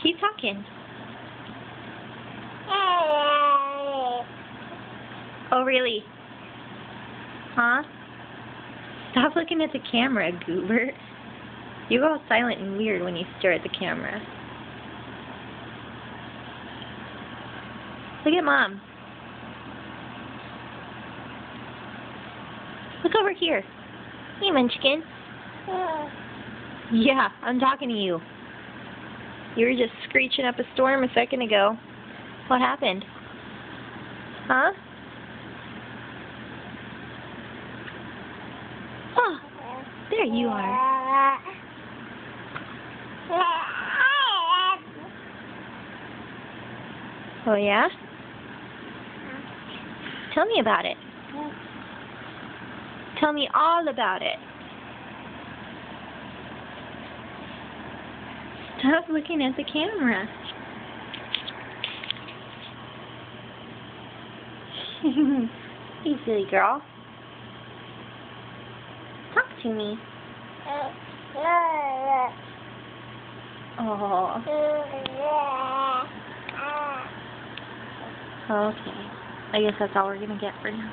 Keep talking. Oh, really? Huh? Stop looking at the camera, goober. You go all silent and weird when you stare at the camera. Look at Mom. Look over here. Hey, Munchkin. Yeah, I'm talking to you. You were just screeching up a storm a second ago. What happened? Huh? Oh, there you are. Oh, yeah? Tell me about it. Tell me all about it. Stop looking at the camera. Hey, silly girl. Talk to me. Oh. Okay. I guess that's all we're going to get for now.